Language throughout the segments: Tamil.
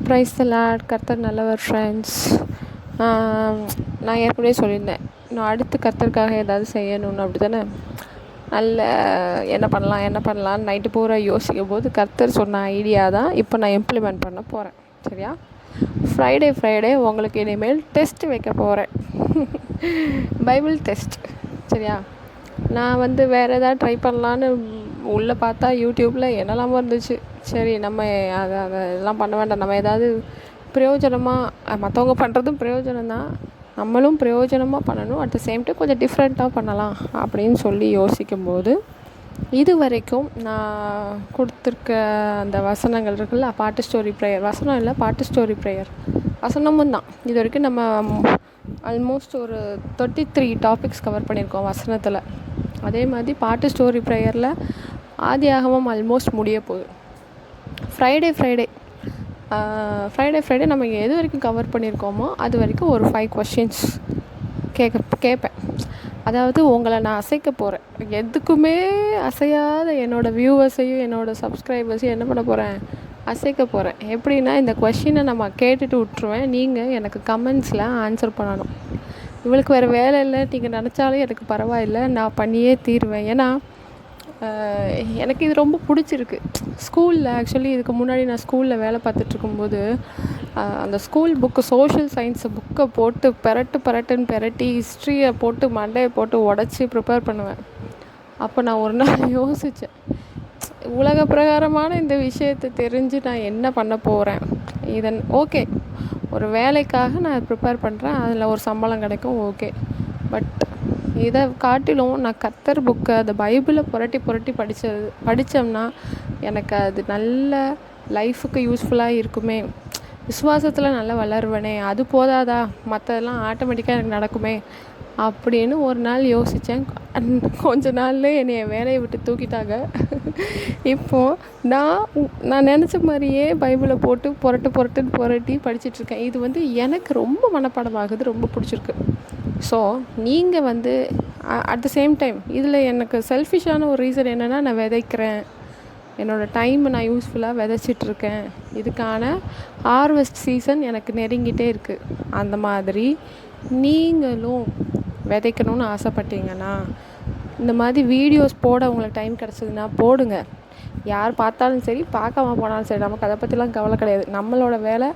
ப்ரைஸ் த லார்ட். கர்த்தர் நல்லவர் ஃப்ரெண்ட்ஸ். நான் ஏற்கனவே சொல்லியிருந்தேன், நான் அடுத்து கர்த்தருக்காக ஏதாவது செய்யணும்னு. அப்படி தானே நல்ல என்ன பண்ணலான்னு நைட்டு பூரா யோசிக்கும் போது கர்த்தர் சொன்ன ஐடியா தான் இப்போ நான் இம்ப்ளிமெண்ட் பண்ண போகிறேன். சரியா? ஃப்ரைடே உங்களுக்கு இனிமேல் டெஸ்ட் வைக்க போகிறேன். Bible test. சரியா? நான் வேறு எதாவது ட்ரை பண்ணலான்னு உள்ளே பார்த்தா யூடியூப்பில் என்னெல்லாமோ இருந்துச்சு. சரி, நம்ம அதெல்லாம் பண்ண வேண்டாம். நம்ம ஏதாவது பிரயோஜனமாக, மற்றவங்க பண்ணுறதும் பிரயோஜனம்தான், நம்மளும் பிரயோஜனமாக பண்ணணும். அட் த சேம் டைம் கொஞ்சம் டிஃப்ரெண்ட்டாக பண்ணலாம் அப்படின்னு சொல்லி யோசிக்கும்போது, இது வரைக்கும் நான் கொடுத்துருக்க அந்த வசனங்கள் இருக்குல்ல, பாட்டு ஸ்டோரி ப்ரேயர், வசனம் இல்லை பாட்டு ஸ்டோரி ப்ரேயர் வசனமும் தான். இது வரைக்கும் நம்ம ஆல்மோஸ்ட் ஒரு 33 டாபிக்ஸ் கவர் பண்ணியிருக்கோம் வசனத்தில். அதே மாதிரி பாட்டு ஸ்டோரி ப்ரேயரில் ஆதியாகமம் ஆல்மோஸ்ட் முடிய போகுது. ஃப்ரைடே நம்ம எது வரைக்கும் கவர் பண்ணியிருக்கோமோ அது வரைக்கும் ஒரு 5 கொஷின்ஸ் கேட்பேன். அதாவது உங்களை நான் அசைக்க போகிறேன். எதுக்குமே அசையாத என்னோடய வியூவர்ஸையும் என்னோடய சப்ஸ்கிரைபர்ஸையும் என்ன பண்ண போகிறேன்? அசைக்க போகிறேன். எப்படின்னா, இந்த கொஷினை நம்ம கேட்டுட்டு விட்டுருவேன். நீங்கள் எனக்கு கமெண்ட்ஸில் ஆன்சர் பண்ணணும். இவளுக்கு வேறு வேலை இல்லை, நீங்கள் நினச்சாலும் எனக்கு பரவாயில்லை, நான் பண்ணியே தீருவேன். ஏன்னா எனக்கு இது ரொம்ப பிடிச்சிருக்கு. ஸ்கூலில் ஆக்சுவலி இதுக்கு முன்னாடி நான் ஸ்கூலில் வேலை பார்த்துட்ருக்கும்போது அந்த ஸ்கூல் புக்கு, சோஷியல் சயின்ஸ் புக்கை போட்டு பெரட்டுன்னு பெரட்டி ஹிஸ்ட்ரியை போட்டு மண்டையை போட்டு உடச்சி ப்ரிப்பேர் பண்ணுவேன். அப்போ நான் ஒரு நாள் யோசித்தேன், உலக பிரகாரமான இந்த விஷயத்தை தெரிஞ்சு நான் என்ன பண்ண போகிறேன்? ஓகே, ஒரு வேலைக்காக நான் ப்ரிப்பேர் பண்ணுறேன், அதில் ஒரு சம்பளம் கிடைக்கும், ஓகே. பட் இதை காட்டிலும் நான் கர்த்தர் புக்கை, அந்த பைபிளை புரட்டி படித்தோம்னா எனக்கு அது நல்ல லைஃபுக்கு யூஸ்ஃபுல்லாக இருக்குமே, விசுவாசத்தில் நல்லா வளருவனே, அது போதாதா, மற்றதெல்லாம் ஆட்டோமேட்டிக்காக எனக்கு நடக்குமே அப்படின்னு ஒரு நாள் யோசித்தேன். கொஞ்ச நாள்லே என்னைய வேலையை விட்டு தூக்கிட்டாங்க. இப்போது நான் நினச்ச மாதிரியே பைபிளை போட்டு புரட்டி படிச்சிட்ருக்கேன். இது எனக்கு ரொம்ப மனப்பாடமாகுது, ரொம்ப பிடிச்சிருக்கு. ஸோ நீங்கள் அட் த சேம் டைம் இதில் எனக்கு செல்ஃபிஷான ஒரு ரீசன் என்னென்னா, நான் விதைக்கிறேன், என்னோடய டைமை நான் யூஸ்ஃபுல்லாக விதைச்சிட்ருக்கேன். இதுக்கான ஹார்வெஸ்ட் சீசன் எனக்கு நெருங்கிட்டே இருக்குது. அந்த மாதிரி நீங்களும் விதைக்கணும்னு ஆசைப்பட்டீங்கன்னா, இந்த மாதிரி வீடியோஸ் போட உங்களுக்கு டைம் கிடச்சிதுன்னா போடுங்க. யார் பார்த்தாலும் சரி, பார்க்காம போனாலும் சரி, நமக்கு அதை பற்றிலாம் கவலை கிடையாது. நம்மளோட வேலை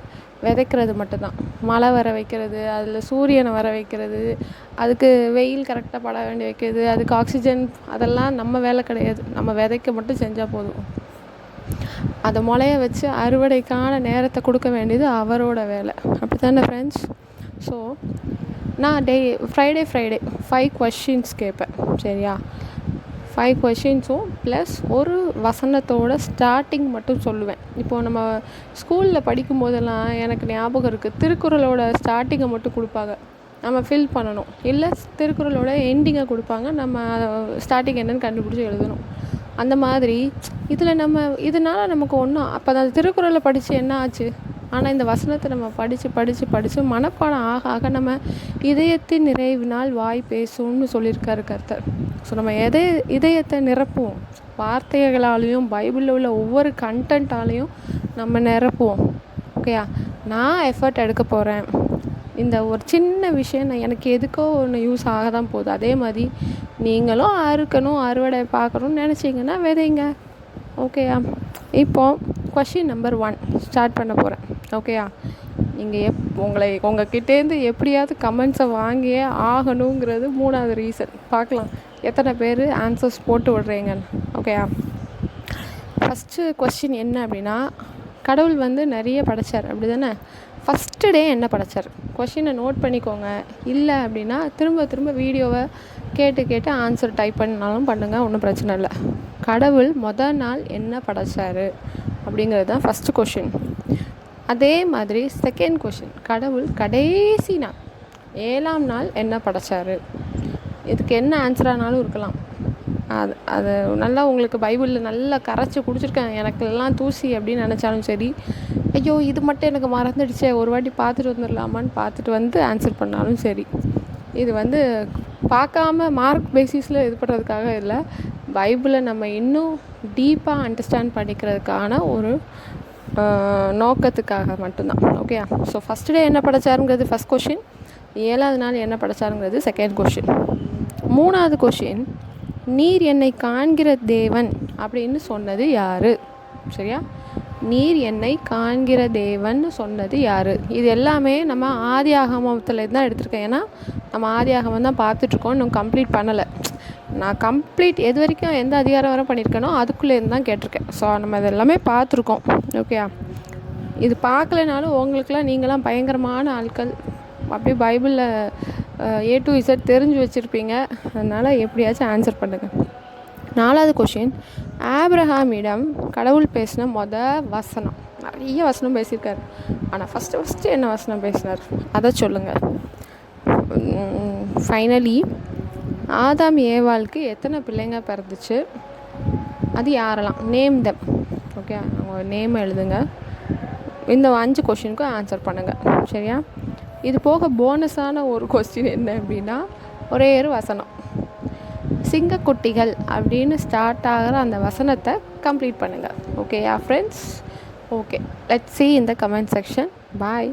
விதைக்கிறது மட்டும்தான். மழை வர வைக்கிறது, அதில் சூரியனை வர வைக்கிறது, அதுக்கு வெயில் கரெக்டாக பட வேண்டி வைக்கிறது, அதுக்கு ஆக்சிஜன், அதெல்லாம் நம்ம வேலை கிடையாது. நம்ம விதைக்க மட்டும் செஞ்சால் போதும். அதை முளைய வச்சு அறுவடைக்கான நேரத்தை கொடுக்க வேண்டியது அவரோட வேலை. அப்படி தானே ஃப்ரெண்ட்ஸ்? ஸோ நான் ஃப்ரைடே 5 கொஷின்ஸ் கேட்பேன். சரியா? 5 கொஷின்ஸும் ப்ளஸ் ஒரு வசனத்தோட ஸ்டார்டிங் மட்டும் சொல்லுவேன். இப்போது நம்ம ஸ்கூலில் படிக்கும்போதெல்லாம் எனக்கு ஞாபகம் இருக்குது, திருக்குறளோட ஸ்டார்டிங்கை மட்டும் கொடுப்பாங்க, நம்ம ஃபில் பண்ணணும். இல்லை திருக்குறளோட எண்டிங்கை கொடுப்பாங்க, நம்ம ஸ்டார்டிங் என்னன்னு கண்டுபிடிச்சி எழுதணும். அந்த மாதிரி இதனால் நமக்கு ஒன்றும் அப்போ அந்த திருக்குறளை படித்து என்ன ஆச்சு? ஆனால் இந்த வசனத்தை நம்ம படித்து மனப்பாடம் ஆக நம்ம இதயத்தின் நிறைவினால் வாய் பேசும்னு சொல்லியிருக்காரு கர்த்தர். ஸோ நம்ம இதயத்தை நிரப்புவோம், வார்த்தைகளாலையும் பைபிளில் உள்ள ஒவ்வொரு கண்டென்ட்டாலையும் நம்ம நிரப்புவோம். ஓகேயா? நான் எஃபர்ட் எடுக்க போகிறேன். இந்த ஒரு சின்ன விஷயம் எனக்கு எதுக்கோ ஒன்று யூஸ் ஆக தான் போகுது. அதே மாதிரி நீங்களும் அறுவடை பார்க்கணுன்னு நினச்சிங்கன்னா விதைங்க. ஓகேயா? இப்போது கொஷின் நம்பர் 1 ஸ்டார்ட் பண்ண போகிறேன். ஓகேயா? நீங்கள் உங்கள்கிட்டேருந்து எப்படியாவது கமெண்ட்ஸை வாங்கியே ஆகணுங்கிறது 3வது ரீசன். பார்க்கலாம் எத்தனை பேர் ஆன்சர்ஸ் போட்டு விடுறீங்கன்னு. ஓகேயா? ஃபஸ்ட்டு கொஸ்டின் என்ன அப்படின்னா, கடவுள் நிறைய படைச்சார், அப்படி தானே? ஃபஸ்ட்டு டே என்ன படைச்சார்? கொஷினை நோட் பண்ணிக்கோங்க. இல்லை அப்படின்னா திரும்ப வீடியோவை கேட்டு ஆன்சர் டைப் பண்ணாலும் பண்ணுங்கள், ஒன்றும் பிரச்சனை இல்லை. கடவுள் மொதல் நாள் என்ன படைச்சார் அப்படிங்கிறது தான் ஃபஸ்ட்டு கொஷின். அதே மாதிரி செகண்ட் கொஷின், கடவுள் கடைசி நாள் 7ஆம் நாள் என்ன படைச்சார்? இதுக்கு என்ன ஆன்சரானாலும் இருக்கலாம். அது நல்லா உங்களுக்கு பைபிளில் நல்லா கரைச்சி குடிச்சிருக்கேன், எனக்கு எல்லாம் தூசி அப்படின்னு நினச்சாலும் சரி, ஐயோ இது மட்டும் எனக்கு மறந்துடுச்சே, ஒரு வாட்டி பார்த்துட்டு வந்துடலாமான்னு பார்த்துட்டு ஆன்சர் பண்ணாலும் சரி. இது பார்க்காம மார்க் பேசிஸில் இது பண்ணுறதுக்காக இல்லை, பைபிளை நம்ம இன்னும் டீப்பாக அண்டர்ஸ்டாண்ட் பண்ணிக்கிறதுக்கான ஒரு நோக்கத்துக்காக மட்டும்தான். ஓகே, ஸோ ஃபஸ்ட் டே என்ன படைச்சாருங்கிறது ஃபஸ்ட் கொஷின், 7வது நாள் என்ன படைச்சாருங்கிறது செகண்ட் கொஷின். 3வது கொஷின், நீர் என்னை காண்கிற தேவன் அப்படின்னு சொன்னது யார்? சரியா, நீர் என்னை காண்கிற தேவன் சொன்னது யார்? இது எல்லாமே நம்ம ஆதி ஆகமத்தில் தான் எடுத்திருக்கேன். ஏன்னா நம்ம ஆதி ஆகமம் தான் பார்த்துட்ருக்கோம், இன்னும் கம்ப்ளீட் பண்ணலை. நான் கம்ப்ளீட் எது வரைக்கும் எந்த அதிகாரம் வரை பண்ணியிருக்கேனோ அதுக்குள்ளேருந்து தான் கேட்டிருக்கேன். ஸோ நம்ம இது எல்லாமே பார்த்துருக்கோம். ஓகே, இது பார்க்கலனாலும் உங்களுக்கெல்லாம் நீங்களாம் பயங்கரமான ஆட்கள், அப்படியே பைபிளில் A to Z தெரிஞ்சு வச்சுருப்பீங்க. அதனால் எப்படியாச்சும் ஆன்சர் பண்ணுங்கள். 4வது கொஷின், ஆபிரகாமிடம் கடவுள் பேசின வசனம். நிறைய வசனம் பேசியிருக்காரு, ஆனால் ஃபஸ்ட்டு என்ன வசனம் பேசினார் அதை சொல்லுங்கள். ஃபைனலி, ஆதாம் ஏவாளுக்கு எத்தனை பிள்ளைங்க பிறந்துச்சு, அது யாரெல்லாம், நேம் தம். ஓகே, அவங்க நேம் எழுதுங்க. இந்த 5 கொஷினுக்கும் ஆன்சர் பண்ணுங்கள். சரியா, இது போக போனஸான ஒரு கொஸ்டின் என்ன அப்படின்னா, ஒரே ஒரு வசனம், சிங்கக்குட்டிகள் அப்படின்னு ஸ்டார்ட் ஆகிற அந்த வசனத்தை கம்ப்ளீட் பண்ணுங்கள். ஓகேயா friends? Okay, let's see in the comment section. Bye.